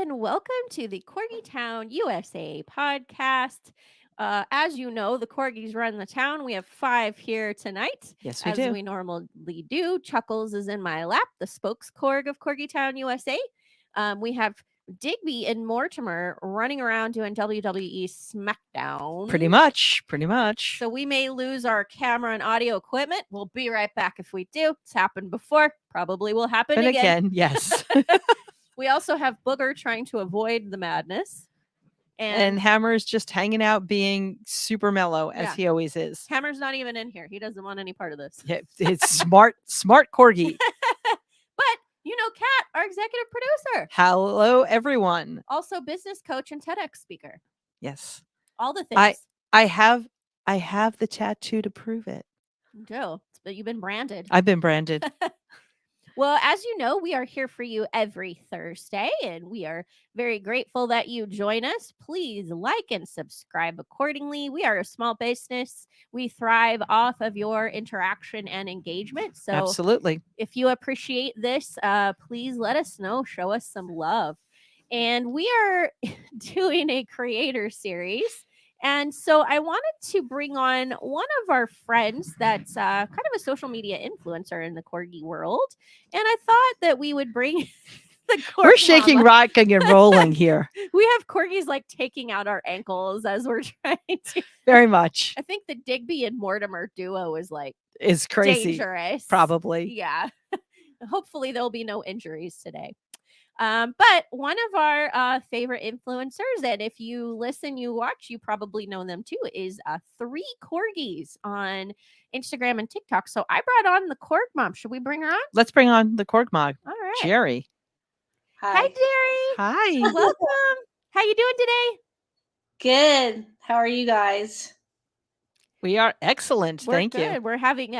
and welcome to the Corgi Town USA podcast. As you know, the Corgis run the town. We have 5 here tonight, Yes, we as do. we normally do. Chuckles is in my lap, the spokescorg of Corgi Town USA. We have Digby and Mortimer running around doing WWE SmackDown. Pretty much. So we may lose our camera and audio equipment. We'll be right back if we do. It's happened before. Probably will happen And again. again, yes. We also have Booger trying to avoid the madness. And Hammer's just hanging out being super mellow as Yeah. he always is. Hammer's not even in here. He doesn't want any part of this. Yeah, it's smart corgi. But, Kat, our executive producer. Hello, everyone. Also business coach and TEDx speaker. Yes. All the things. I have the tattoo to prove it. Joe, but you've been branded. I've been branded. Well, as you know, we are here for you every Thursday, and we are very grateful that you join us. Please like and subscribe accordingly. We are a small business. We thrive off of your interaction and engagement. So Absolutely. if you appreciate this, please let us know. Show us some love. And we are doing a creator series. And so I wanted to bring on one of our friends that's kind of a social media influencer in the corgi world. And I thought that we would bring the corgi. We're shaking, rocking, and rolling here. We have corgis like taking out our ankles as we're trying to. Very much. I think the Digby and Mortimer duo is crazy. Dangerous. Probably. Yeah. Hopefully there'll be no injuries today. But one of our favorite influencers, and if you listen, you watch, you probably know them too, is 3 Corgis on Instagram and TikTok. So I brought on the Corg Mom. Should we bring her on? Let's bring on the Corg Mom. All right. Jerry. Hi, Jerry. Hi. Welcome. How you doing today? Good. How are you guys? We are excellent. Thank you. We're having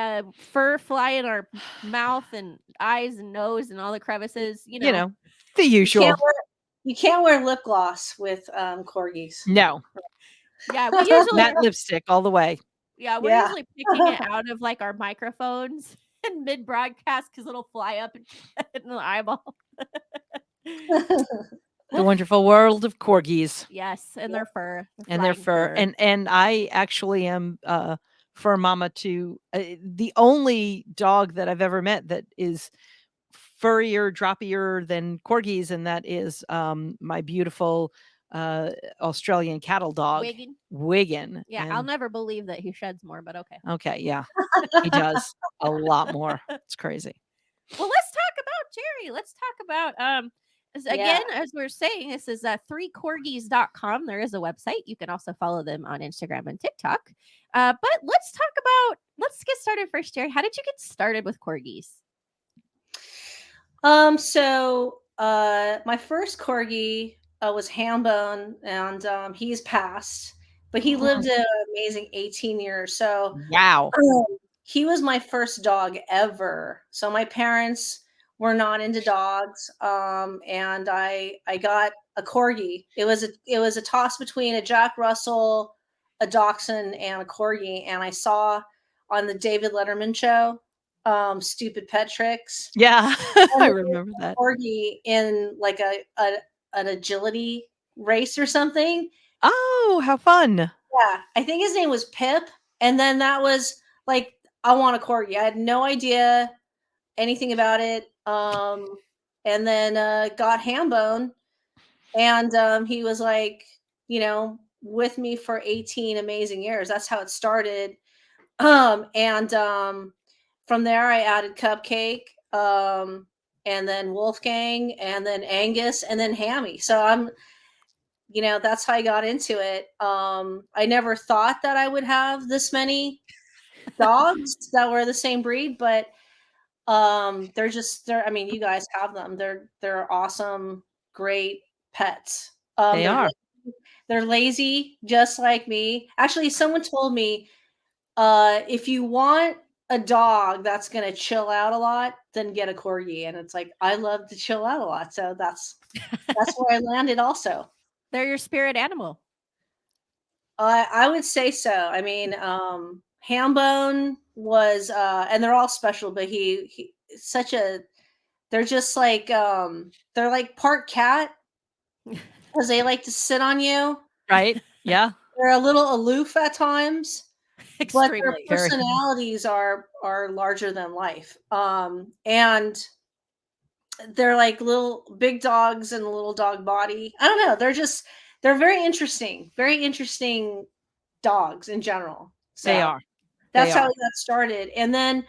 fur fly in our mouth and eyes and nose and all the crevices. The usual. You can't wear lip gloss with corgis. No. Yeah, we usually matte lipstick all the way. Yeah, we're usually picking it out of our microphones in mid broadcast because it'll fly up in the eyeball. The wonderful world of corgis. Yes, and their fur. And I actually am fur mama to the only dog that I've ever met that is furrier, droppier than corgis, and that is my beautiful Australian cattle dog, Wiggin. Yeah, I'll never believe that he sheds more, but okay. Okay, yeah, he does a lot more. It's crazy. Well, let's talk about Jerry. Let's talk about again, as we're saying, this is 3corgis.com. There is a website. You can also follow them on Instagram and TikTok. But let's get started first, Jerry. How did you get started with corgis? So my first corgi was Hambone, and he's passed, but he lived an amazing 18 years. So wow, he was my first dog ever. So my parents were not into dogs, and I got a corgi. It was a toss between a Jack Russell, a Dachshund, and a corgi. And I saw on the David Letterman show, Stupid Pet Tricks. Yeah, I remember that corgi in like an agility race or something. Oh, how fun! Yeah, I think his name was Pip, and then that was like, I want a corgi. I had no idea anything about it. And then got Hambone, and he was with me for 18 amazing years. That's how it started. And from there I added Cupcake, and then Wolfgang, and then Angus, and then Hammy. So that's how I got into it. I never thought that I would have this many dogs that were the same breed, but they're you guys have them. They're awesome, great pets. They are. They're lazy, just like me. Actually, someone told me, if you want a dog that's going to chill out a lot, then get a corgi. And it's like, I love to chill out a lot. So that's where I landed also. They're your spirit animal. I would say so. I mean, Hambone was, and they're all special, but they're just like, they're like part cat, because they like to sit on you. Right? Yeah. They're a little aloof at times, but their Extremely. Very. personalities are larger than life. And they're like little big dogs in a little dog body. I don't know. They're very interesting dogs in general. They So are. They that's how are. we got started. And then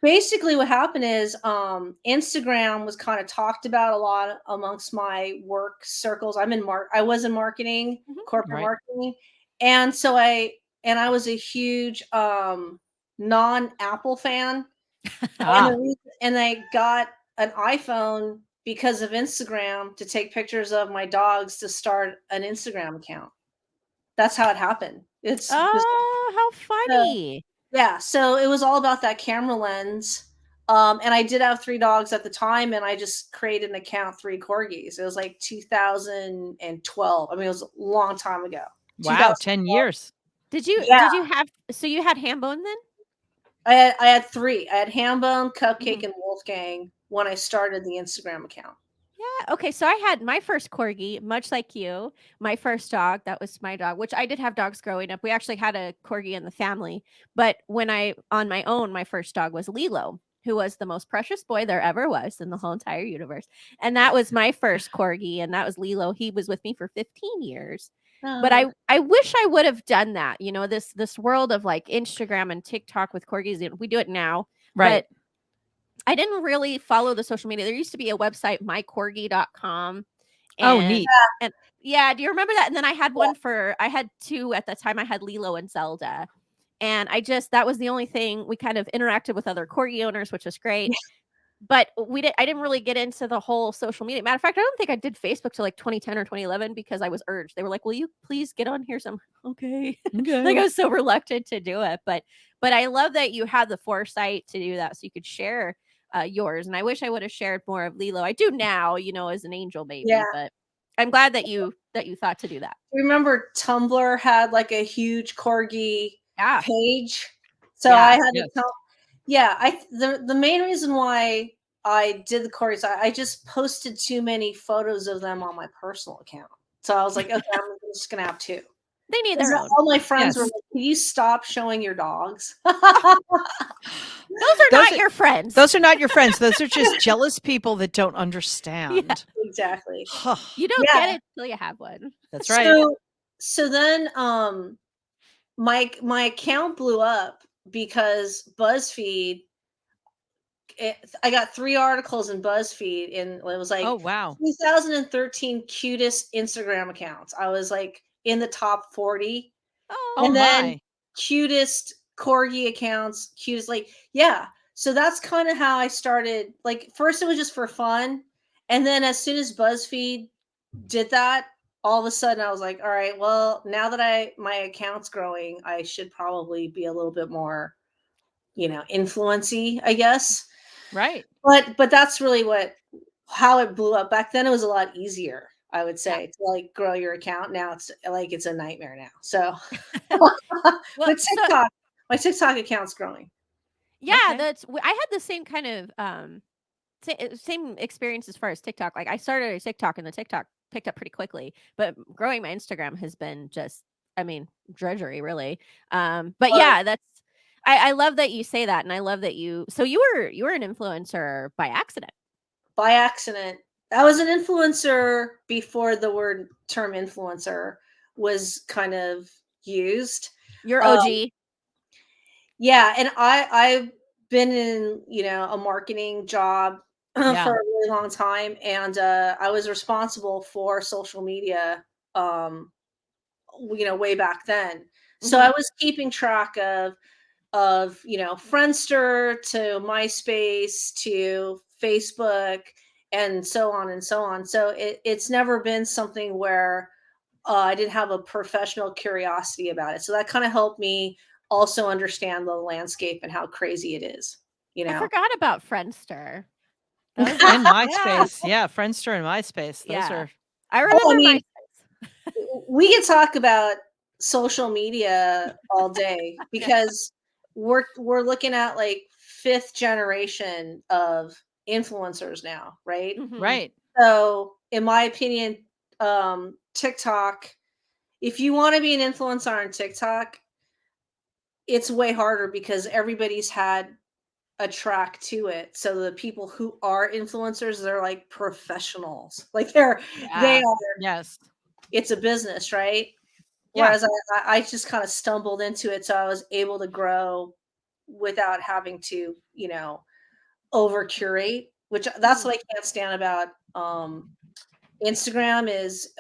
basically what happened is Instagram was kind of talked about a lot amongst my work circles. I was in marketing, Mhm. corporate Right. marketing. And so I was a huge non-Apple fan. Ah. And I got an iPhone because of Instagram to take pictures of my dogs to start an Instagram account. That's how it happened. It's Oh, how funny. yeah, so it was all about that camera lens. And I did have 3 dogs at the time, and I just created an account, 3 corgis. It was like 2012. I mean, it was a long time ago. Wow. 2000. 10 years. Yeah, Did you have so you had Hambone then? I had 3. I had Hambone, Cupcake, Mhm. and Wolfgang when I started the Instagram account. Yeah. Okay. So I had my first corgi, much like you. My first dog, that was my dog, which I did have dogs growing up. We actually had a corgi in the family. But when I, on my own, my first dog was Lilo, who was the most precious boy there ever was in the whole entire universe. And that was my first corgi. And that was Lilo. He was with me for 15 years. But Oh, I wish I would have done that. You know, this world of like Instagram and TikTok with corgis. We do it now. Right. But I didn't really follow the social media. There used to be a website, mycorgi.com. Oh, And neat. and yeah, do you remember that? And then yeah, I had 2 at the time. I had Lilo and Zelda. And that was the only thing we kind of interacted with other corgi owners, which was great. But I didn't really get into the whole social media. Matter of fact, I don't think I did Facebook till like 2010 or 2011 because I was urged. They were like, "Will you please get on here?" So I'm okay. Like I Okay. was so reluctant to do it, but I love that you had the foresight to do that so you could share yours. And I wish I would have shared more of Lilo. I do now, you know, as an angel yeah. baby, but I'm glad that you thought to do that. Remember Tumblr had like a huge corgi Yeah. page? So I Yeah. had to Yes. tell yeah, the main reason why I did the corgis, I just posted too many photos of them on my personal account. So I was like, "Okay, I'm just gonna have 2." They need 'Cause their own. all my friends were Yes. like, "Can you stop showing your dogs?" Those are Those not are your friends. those are not your friends. Those are just jealous people that don't Yeah. understand. Exactly. You don't Yeah. get it till you have one. That's right. So then, my account blew up because BuzzFeed I got 3 articles in BuzzFeed, and it was Oh, like wow. 2013 cutest Instagram accounts. I was like in the top 40, Oh, Oh. and then my. cutest corgi accounts, cutest like yeah. So that's kind of how I started. Like first it was just for fun, and then as soon as BuzzFeed did that, all of a sudden I was like, all right, well, now that my account's growing, I should probably be a little bit more, influency, I guess. Right. But that's really how it blew up. Back then it was a lot easier, I would Yeah. say, to like grow your account. Now it's a nightmare now. So Well, but so my TikTok account's growing. yeah, Okay. I had the same kind of same experience as far as TikTok. Like I started a TikTok and the TikTok picked up pretty quickly, but growing my Instagram has been just, I mean, drudgery really. But But yeah, I love that you say that, and I love that so you were an influencer by accident. by accident, I was an influencer before the term influencer was kind of used. You're Um, OG. yeah, and I've been in, a marketing job Yeah. for a really long time, and I was responsible for social media um way back then. So I Mhm. was keeping track of Friendster to MySpace to Facebook and so on and so on. So it's never been something where I didn't have a professional curiosity about it. So that kind of helped me also understand the landscape and how crazy it is. You I know, forgot about Friendster. Those are And yeah, MySpace. Yeah, Friendster and MySpace. Those yeah. are I oh, I remember mean, MySpace. we can talk about social media all day Yeah. because we're looking at like fifth generation of influencers now, right? Mhm. right. So, in my opinion, TikTok, if you want to be an influencer on TikTok, it's way harder because everybody's had a track to it. So the people who are influencers, they're like professionals. Like they Yeah. are, Yes. it's a business, right? Yeah. Whereas I just kind of stumbled into it, so I was able to grow without having to, over curate, which that's Mhm. what I can't stand about Instagram is,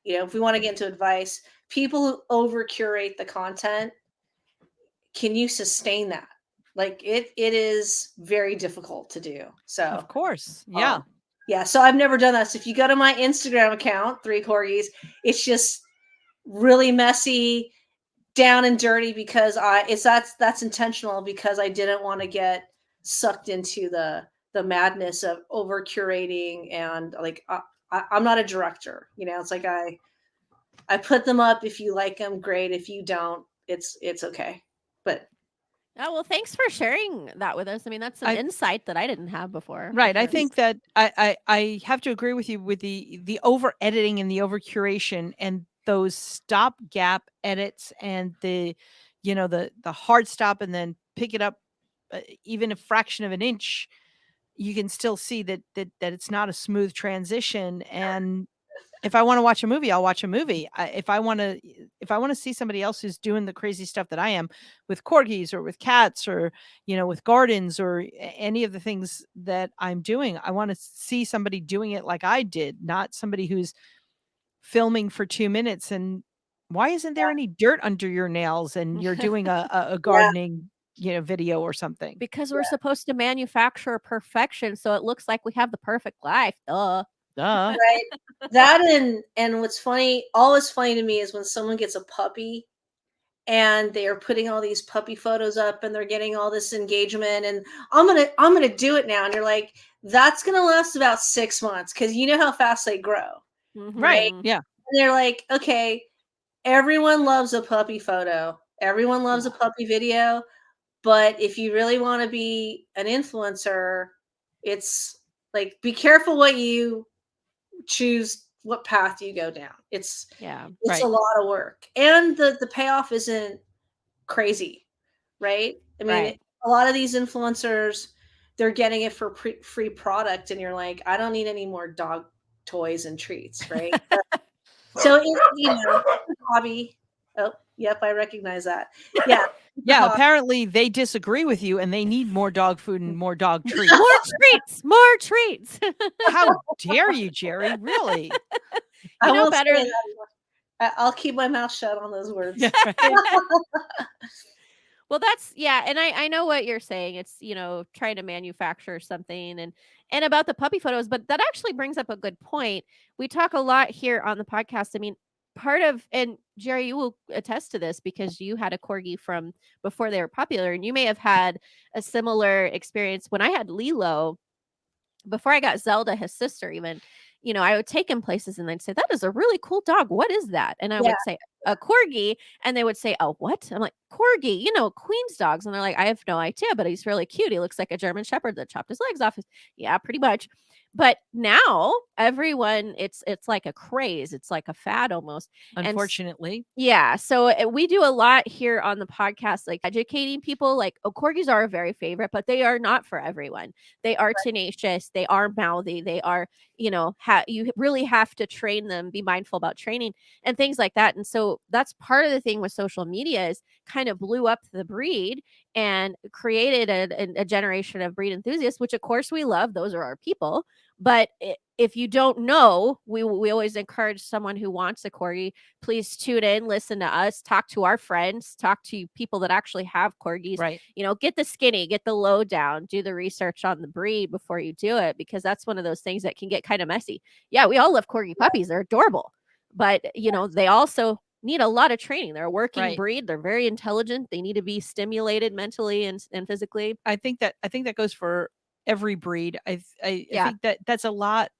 if we want to get into advice, people who over curate the content, can you sustain that? Like it is very difficult to do. So Of course. um Yeah. yeah, so I've never done that. So if you go to my Instagram account, Three Corgis, it's just really messy, down and dirty because that's intentional because I didn't want to get sucked into the madness of over curating and like I'm not a director. It's like I put them up. If you like them, great. If you don't, it's okay. But Oh, well, thanks for sharing that with us. I mean, that's some I insight that I didn't have before, for Right. I sure. think that I have to agree with you with the over editing and the over curation and those stopgap edits and the hard stop and then pick it up even a fraction of an inch. You can still see that it's not a smooth transition. And if I want to watch a movie, I'll watch a movie. If I want to see somebody else who's doing the crazy stuff that I am with corgis or with cats or with gardens or any of the things that I'm doing, I want to see somebody doing it like I did, not somebody who's filming for 2 minutes and why isn't there any dirt under your nails and you're doing a yeah, gardening video or something. Because we're yeah, supposed to manufacture perfection, so it looks like we have the perfect life. Duh. Duh. right. That and what's funny, always funny to me is when someone gets a puppy and they are putting all these puppy photos up and they're getting all this engagement and I'm gonna do it now, and you're like, that's gonna last about 6 months because you know how fast they grow, Right. right? Mhm. Yeah. And they're like, okay, everyone loves a puppy photo, everyone loves a Yeah. puppy video, but if you really want to be an influencer, it's like, be careful what you choose, what path you go down. Yeah. It's a Right. lot of work, and the payoff isn't crazy, right? I mean, Right. a lot of these influencers, they're getting it for free product, and you're like, I don't need any more dog toys and treats, right? So it's a hobby. Oh, yep, I recognize that. Yeah, it's a Yeah, hobby. apparently they disagree with you and they need more dog food and more dog More treats. treats, more treats. How dare you, Jerry? Really? You I know won't say better. that. I'll keep my mouth shut on those words. Yeah, right. Well, that's yeah, and I know what you're saying. It's, trying to manufacture something and about the puppy photos, but that actually brings up a good point. We talk a lot here on the podcast. I mean, part of and Jerry, you will attest to this because you had a corgi from before they were popular, and you may have had a similar experience when I had Lilo before I got Zelda, his sister, even, I would take him places and they'd say, "That is a really cool dog. What is that?" And I Yeah, would say, "A corgi." And they would say, "A what?" I'm like, "Corgi, Queen's dogs." And they're like, "I have no idea, but he's really cute. He looks like a German Shepherd that chopped his legs off." Yeah, pretty much. But now everyone, it's like a craze. It's like a fad almost. And Unfortunately. yeah, so we do a lot here on the podcast, like educating people. Like, corgis are a very favorite, but they are not for everyone. They are tenacious. They are mouthy. They are, you really have to train them. Be mindful about training and things like that. And so that's part of the thing with social media is kind of blew up the breed and created a generation of breed enthusiasts, which of course we love. Those are our people. But if you don't know, we always encourage someone who wants a corgi, please tune in, listen to us, talk to our friends, talk to people that actually have corgis. Right. Get the skinny, get the lowdown, do the research on the breed before you do it, because that's one of those things that can get kind of messy. Yeah, we all love corgi puppies. They're adorable. But, they also need a lot of training. They're a working Right. breed. They're very intelligent. They need to be stimulated mentally and physically. I think that goes for every breed. I Yeah. think that's a lot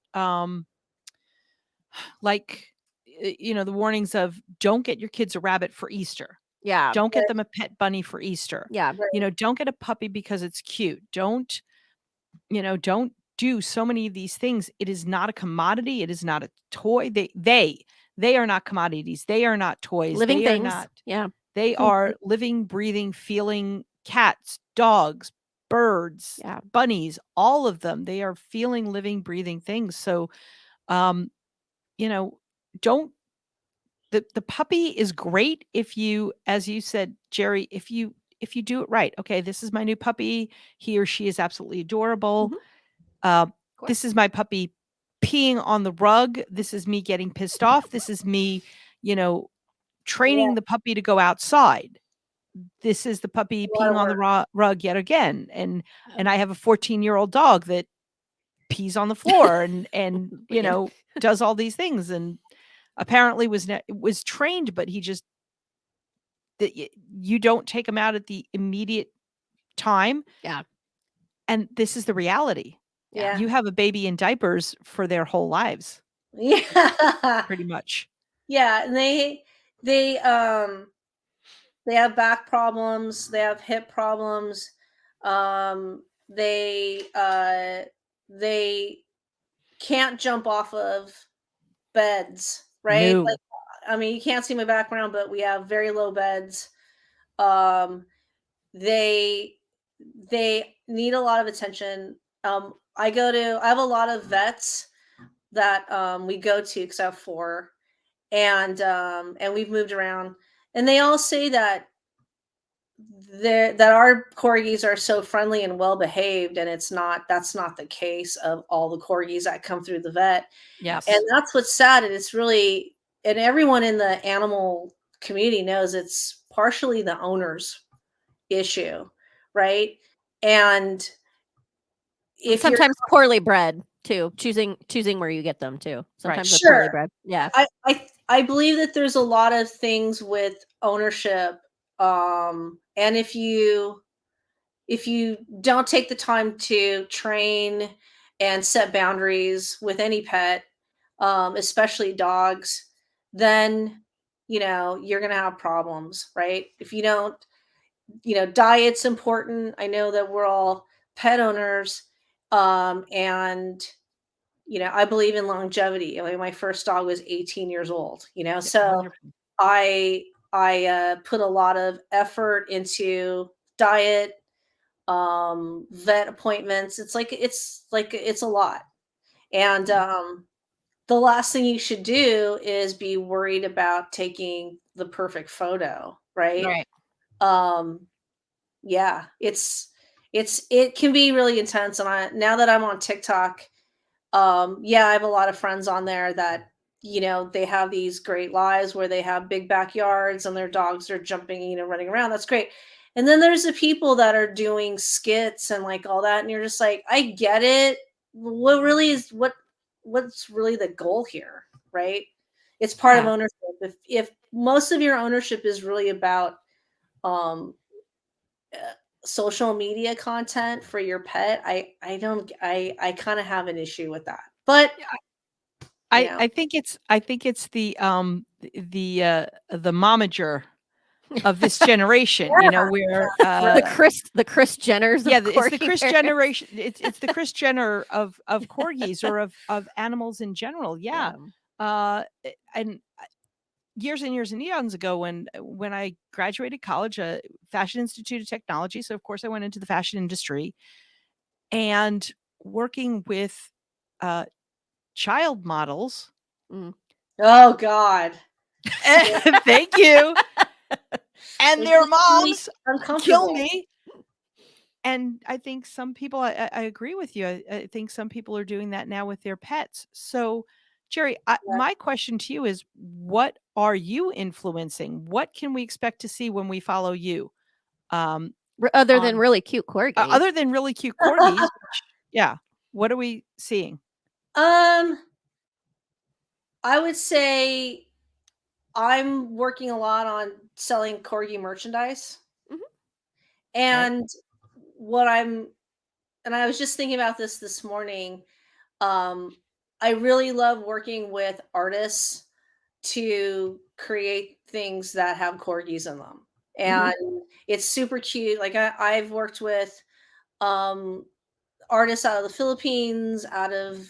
like the warnings of don't get your kids a rabbit for Easter. Yeah. Don't get them a pet bunny for Easter. Yeah. right. Don't get a puppy because it's cute. Don't do do so many of these things. It is not a commodity. It is not a toy. They are not commodities. They are not toys. Living They are things. not. Yeah. They are living, breathing, feeling cats, dogs, birds, Yeah. bunnies, all of them. They are feeling, living, breathing things. So, you know, don't the puppy is great if you, as you said, Jerry, if you do it right. Okay, this is my new puppy. He or she is absolutely adorable. Mhm. Uh, course. this is my puppy peeing on the rug. This is me getting pissed off. This is me, training the puppy to go outside. This is the puppy A lot of peeing on the rug yet again. And I have a 14-year-old dog that pees on the floor and Yeah. does all these things, and apparently was trained, but he just that you don't take him out at the immediate time. Yeah. And this is the reality. Yeah. You have a baby in diapers for their whole lives, Yeah. pretty much. Yeah, and they have back problems, they have hip problems. They can't jump off of beds, right? No. Like, I mean, you can't see my background, but we have very low beds. Um, they they need a lot of attention. I have a lot of vets that we go to because I have four, and we've moved around, and they all say that our corgis are so friendly and well behaved, and that's not the case of all the corgis that come through the vet. Yes. And that's what's sad, and it's really, and everyone in the animal community knows it's partially the owner's issue, right? And if you're sometimes poorly bred too, choosing where you get them too. Sometimes they're poorly sure, bred. Yeah. I believe that there's a lot of things with ownership, and if you don't take the time to train and set boundaries with any pet, especially dogs, then you're gonna have problems, right? If you don't, diet's important. I know that we're all pet owners, and I believe in longevity. I mean, my first dog was 18 years old, Yeah, so wonderful. I put a lot of effort into diet, vet appointments. It's a lot. And the last thing you should do is be worried about taking the perfect photo, right? Right. Um, yeah, it can be really intense. And now that I'm on TikTok, yeah, I have a lot of friends on there that they have these great lives where they have big backyards and their dogs are jumping, running around. That's great. And then there's the people that are doing skits and like all that, and you're just like, I get it. What's really the goal here, right? It's part of Yeah. ownership. If most of your ownership is really about um social media content for your pet, I don't I kind of have an issue with that. But I think it's the momager of this generation, yeah, where The Chris Jenners of it's the corgi Chris parents. generation. It's the Chris Jenner of corgis or of animals in general. Yeah. And years and years and eons ago, when I graduated college, Fashion Institute of Technology, so of course I went into the fashion industry, and working with child models. Mm. Oh God. Thank you. And It their is really moms kill uncomfortable. me. And I think some people, I agree with you. I think some people are doing that now with their pets. So, Jerry, Yeah. my question to you is, what are you influencing? What can we expect to see when we follow you? Other than On really cute corgis. other than really cute corgis, which, yeah, what are we seeing? I would say I'm working a lot on selling corgi merchandise. Mhm. And what I'm and I was just thinking about this morning. Um, I really love working with artists to create things that have corgis in them. Mhm. And it's super cute. Like I've worked with um artists out of the Philippines, out of,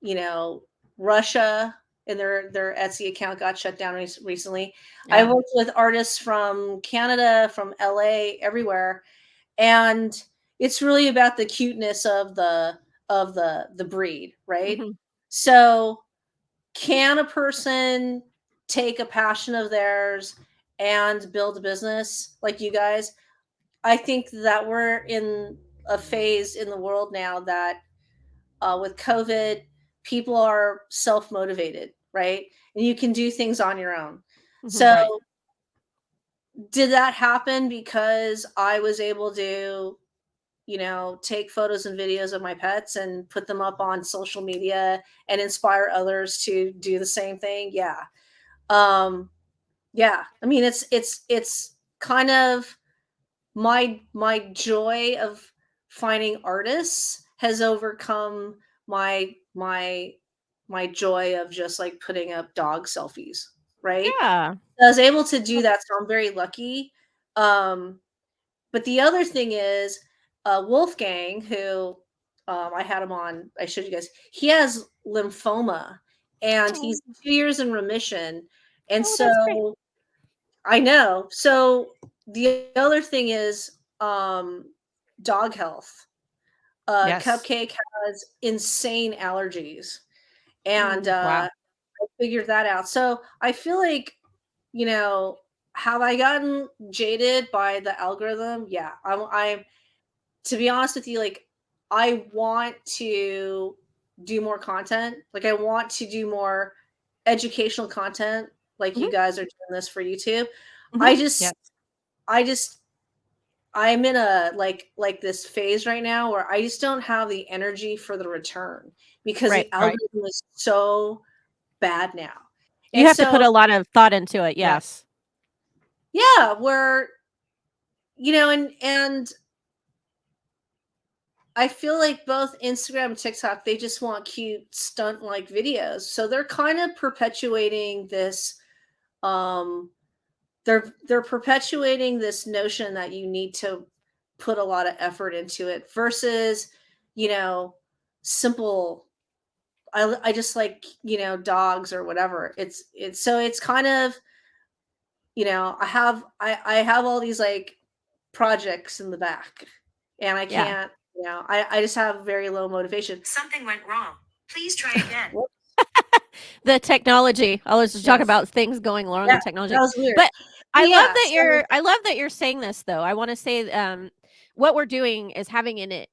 you know, Russia, and their Etsy account got shut down recently. I Yeah. worked with artists from Canada, from LA, everywhere, and it's really about the cuteness of the breed, right? Mm-hmm. So, can a person take a passion of theirs and build a business like you guys? I think that we're in a phase in the world now that with COVID, people are self motivated, right? And you can do things on your own. Mm-hmm. So, Right. did that happen because I was able to, take photos and videos of my pets and put them up on social media and inspire others to do the same thing? Yeah. Um, yeah. I mean, it's kind of my joy of finding artists has overcome my my joy of just like putting up dog selfies, right? Yeah. I was able to do that, so I'm very lucky. Um, but the other thing is, Wolfgang, who I had him on, I showed you guys, he has lymphoma and Oh, he's 2 years in remission. And oh, that's great. so I know. So the other thing is dog health. Yes. Cupcake has insane allergies, and Mm. Wow. I figured that out. So I feel like, you know, have I gotten jaded by the algorithm? Yeah, I'm. To be honest with you, like I want to do more content. Like I want to do more educational content. Like you Mhm, guys are doing this for YouTube. mhm. I just, Yes. I just I'm in a like this phase right now where I just don't have the energy for the return because Right. the Right. algorithm is so bad now. You And have to put so, a lot of thought into it. Yeah. Yes. yeah, we're, and I feel like both Instagram and TikTok, they just want cute stunt like videos. So they're kind of perpetuating this um they're perpetuating this notion that you need to put a lot of effort into it versus, you know, simple. I just like, dogs or whatever. It's so it's kind of, I have all these like projects in the back and I Yeah. can't, I just have very low motivation. Something went wrong. Please try again. Whoop. The technology. I was just talking Yes. about things going wrong Yeah, in technology. that was weird. But But yeah, so I love that you're saying this though. I want to say what we're doing is having an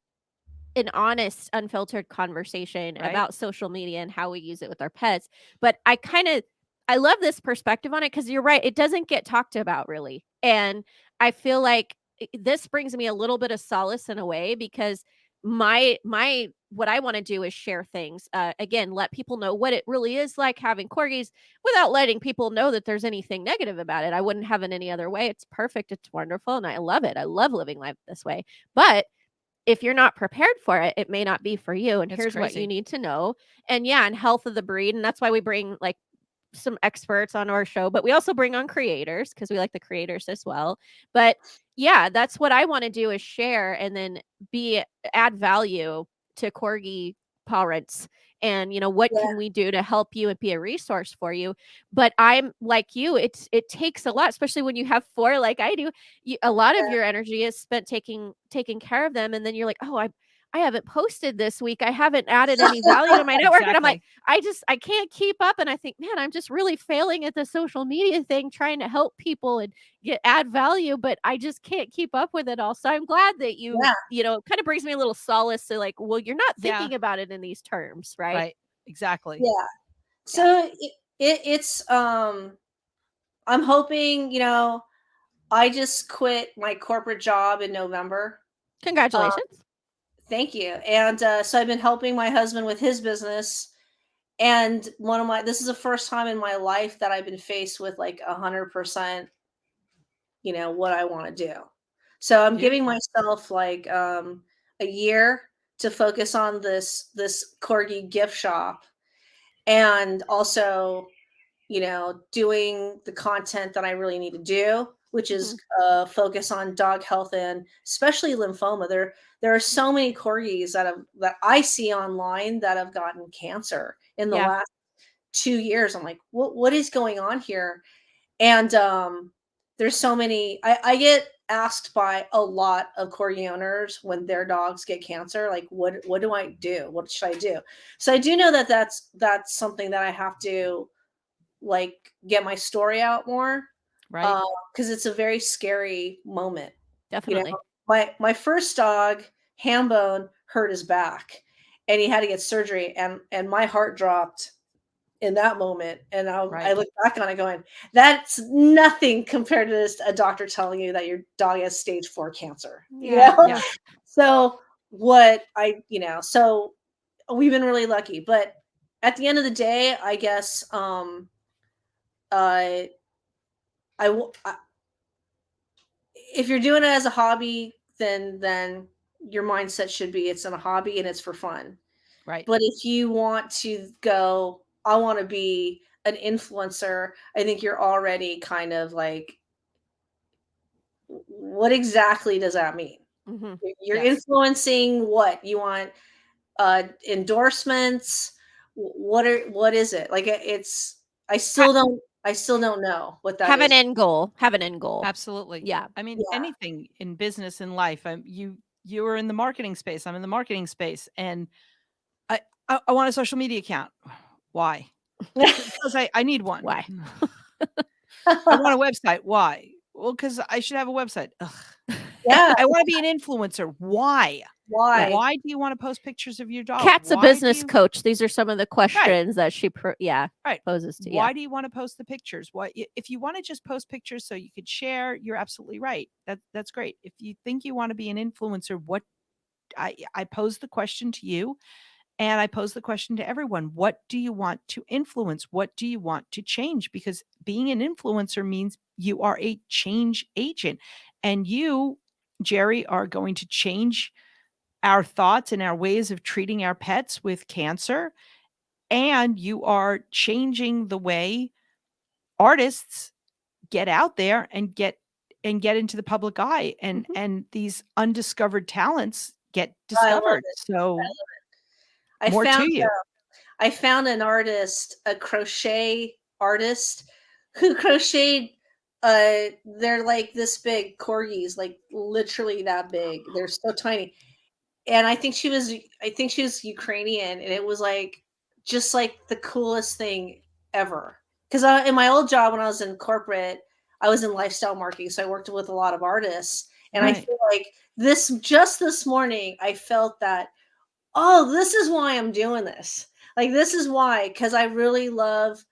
honest, unfiltered conversation Right. about social media and how we use it with our pets. But I love this perspective on it because you're right. It doesn't get talked about really. And I feel like this brings me a little bit of solace in a way because my what I want to do is share things. Again, let people know what it really is like having corgis without letting people know that there's anything negative about it. I wouldn't have it any other way. It's perfect. It's wonderful. And I love it. I love living life this way. But if you're not prepared for it, it may not be for you. And It's here's what you crazy. need to know. And yeah, and health of the breed. And that's why we bring like some experts on our show, but we also bring on creators because we like the creators as well. But yeah, that's what I want to do is share and then be add value to corgi parents and what yeah, can we do to help you and be a resource for you. But I'm like you, it takes a lot, especially when you have four like I do. A lot of yeah, your energy is spent taking care of them, and then you're like, oh, I haven't posted this week, I haven't added any value to my network, and I'm like, Exactly. I can't keep up. And I think, man, I'm just really failing at the social media thing, trying to help people and add value, but I just can't keep up with it all. So I'm glad that yeah, kind of brings me a little solace to like, well, you're not Yeah. thinking about it in these terms, right? Right. Exactly. yeah. Yeah. So it's I'm hoping, I just quit my corporate job in November. Uh, Congratulations. thank you. And so I've been helping my husband with his business. And this is the first time in my life that I've been faced with like 100%, what I want to do. So I'm giving Beautiful. myself like a year to focus on this corgi gift shop and also doing the content that I really need to do, which is focus on dog health and especially lymphoma. There are so many corgis that I see online that have gotten cancer in the Yeah. last 2 years. I'm like, what is going on here? And there's so many. I get asked by a lot of corgi owners when their dogs get cancer, like, what do I do? What should I do? So I do know that that's something that I have to like get my story out more, Right. because it's a very scary moment. You know, Definitely. my first dog, Hambone, hurt his back, and he had to get surgery, and my heart dropped in that moment. And I Right. look back on it going, that's nothing compared to this, a doctor telling you that your dog has stage 4 cancer. Yeah. Yeah. So so we've been really lucky. But at the end of the day, I guess uh, if you're doing it as a hobby, then your mindset should be it's a hobby and it's for fun. Right. But if you want to go, I want to be an influencer, I think you're already kind of like, what exactly does that mean? Mm-hmm. You're Yes. influencing what? You want endorsements? What is it? Like it's I still don't know what that Have is. an end goal. Have an end goal. Absolutely. Yeah. I mean, Yeah. anything in business and life. You are in the marketing space. I'm in the marketing space, and I want a social media account. Why? Because I need one. Why? I want a website. Why? Well, because I should have a website. Ugh. Yeah. I want to be an influencer. Why? Why? Why do you want to post pictures of your dog? Kat's a Why do business you- coach. These are some of the questions that she Right. poses to you. Why do you want to post the pictures? If you want to just post pictures so you could share, you're absolutely right. That's great. If you think you want to be an influencer, I pose the question to you, and I pose the question to everyone. What do you want to influence? What do you want to change? Because being an influencer means you are a change agent, and you, Jerry, are going to change our thoughts and our ways of treating our pets with cancer, and you are changing the way artists get out there and get into the public eye, and these undiscovered talents get I love discovered. it. So I more found to you. I found an artist, a crochet artist who crocheted they're like this big corgis, like literally that big. They're so tiny. And I think she was Ukrainian, and it was like just like the coolest thing ever. Cuz in my old job when I was in corporate, I was in lifestyle marketing, so I worked with a lot of artists, and I Right. feel like this morning I felt that, oh, this is why I'm doing this. Like this is why, because I really love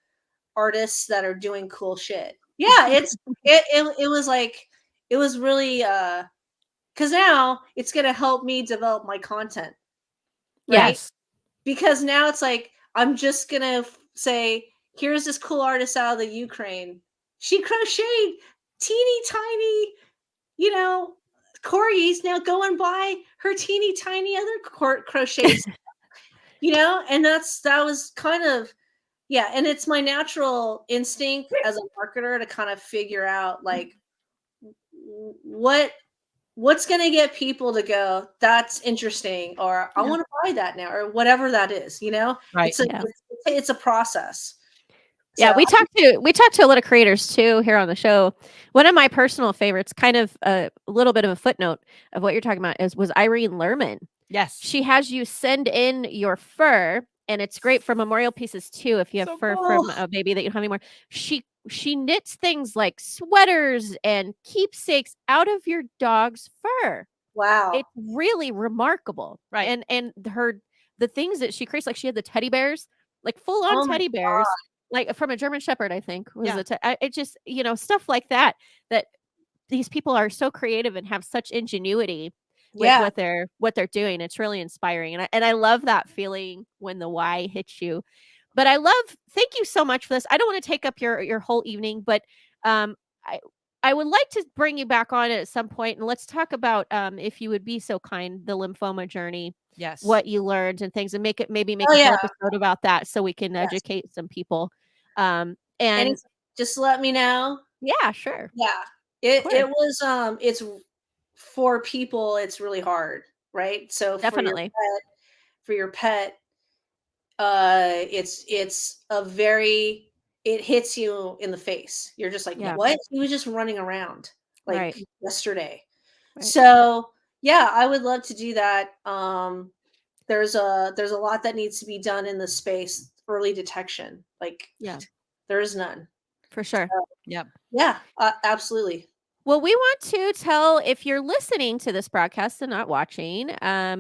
artists that are doing cool shit. Yeah, it was like it was really because now it's gonna help me develop my content, right? Yes. Because now it's like I'm just gonna say, here's this cool artist out of the Ukraine. She crocheted teeny tiny, you know, corgis. Now go and buy her teeny tiny other crochets, and that was kind of, yeah. And it's my natural instinct as a marketer to kind of figure out like what's going to get people to go, that's interesting, or I Yeah. want to buy that now, or whatever that is. Right. Yeah. It's a process. Yeah, So we talked to a lot of creators too here on the show. One of my personal favorites, kind of a little bit of a footnote of what you're talking about, was Irene Lerman. Yes. She has you send in your fur, and it's great for memorial pieces too. If you have So fur cool. from a baby that you don't have anymore, she knits things like sweaters and keepsakes out of your dog's fur. wow. It's really remarkable, Right. And the things that she creates, like she had the teddy bears, like full on Oh my teddy bears, like from a German Shepherd, I think was Yeah. it just stuff like that these people are so creative and have such ingenuity with Yeah. what they're doing. It's really inspiring, and I love that feeling when the why hits you. But thank you so much for this. I don't want to take up your whole evening, but um I would like to bring you back on at some point, and let's talk about, if you would be so kind, the lymphoma journey, Yes. what you learned and things, and maybe make Oh, a whole yeah. episode about that so we can Yes. educate some people. And And Anytime. Just let me know. yeah, sure. Yeah. course. It was it's for people, it's really hard, right? So Definitely. for your pet, it's a very it hits you in the face. You're just like, Yeah. what? He was just running around like Right. yesterday. Right. So yeah, I would love to do that. There's a lot that needs to be done in the space, early detection. Like Yeah. there is none. For sure. Yep. Yeah, absolutely. Well, we want to tell, if you're listening to this broadcast and not watching,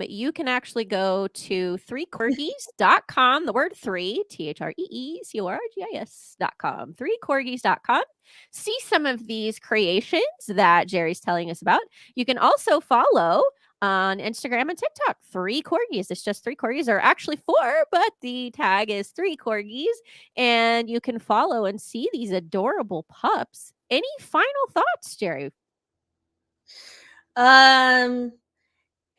you can actually go to 3corgis.com, the word 3, THREECORGIS.com, 3corgis.com. See some of these creations that Jerry's telling us about. You can also follow on Instagram and TikTok, 3corgis. It's just 3corgis, or actually 4, but the tag is 3corgis. And you can follow and see these adorable pups. Any final thoughts, Jerry?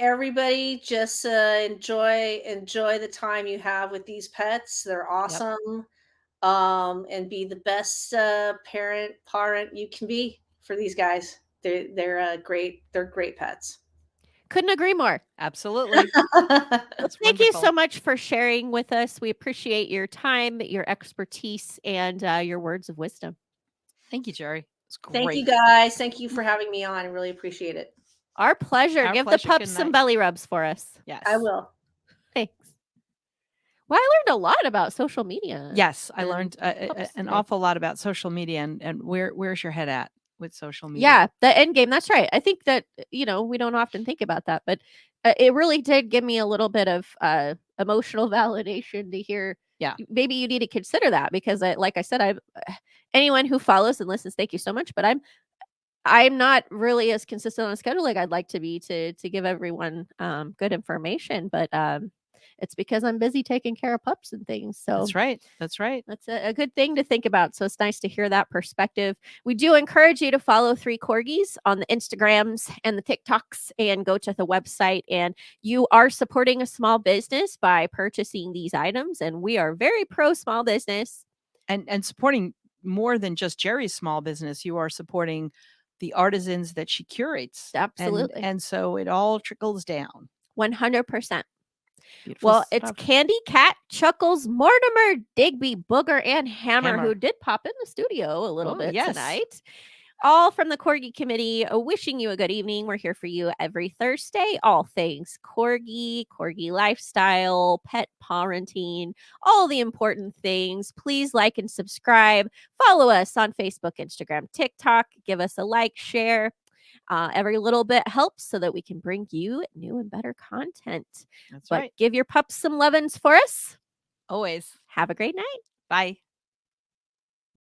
Everybody just enjoy the time you have with these pets. They're awesome. And be the best parent you can be for these guys. They're great. They're great pets. Couldn't agree more. Absolutely. That's Thank you so wonderful. much for sharing with us. We appreciate your time, your expertise, and your words of wisdom. Thank you, Jerry. It's Thank you great. guys. Thank you for having me on. I really appreciate it. Our pleasure. Our Give pleasure. the pups Good some night. belly rubs for us. Yes. I will. Thanks. Well, I learned a lot about social media. Yes, I and learned pups an today. awful lot about social media and where's your head at with social media? Yeah, the end game. That's right. I think that, we don't often think about that, but it really did give me a little bit of emotional validation to hear. Yeah. Maybe you need to consider that, because like I said, anyone who follows and listens, thank you so much. But I'm not really as consistent on a schedule like I'd like to be to give everyone good information, but it's because I'm busy taking care of pups and things. So That's right. That's right. that's a good thing to think about. So it's nice to hear that perspective. We do encourage you to follow 3corgis on the Instagrams and the TikToks, and go to the website. And you are supporting a small business by purchasing these items. And we are very pro small business. And supporting more than just Jerry's small business, you are supporting the artisans that she curates. Absolutely. And so it all trickles down. 100%. Beautiful Well, it's stuff. Candy, Cat, Chuckles, Mortimer, Digby, Booger, and Hammer, who Hammer. did pop in the studio a little Oh, bit yes. tonight. All from the Corgi committee, wishing you a good evening. We're here for you every Thursday. All things Corgi, Corgi lifestyle, pet parenting, all the important things. Please like and subscribe. Follow us on Facebook, Instagram, TikTok. Give us a like, share. Every little bit helps so that we can bring you new and better content. That's But right. give your pups some lovin's for us. Always. Have a great night. Bye.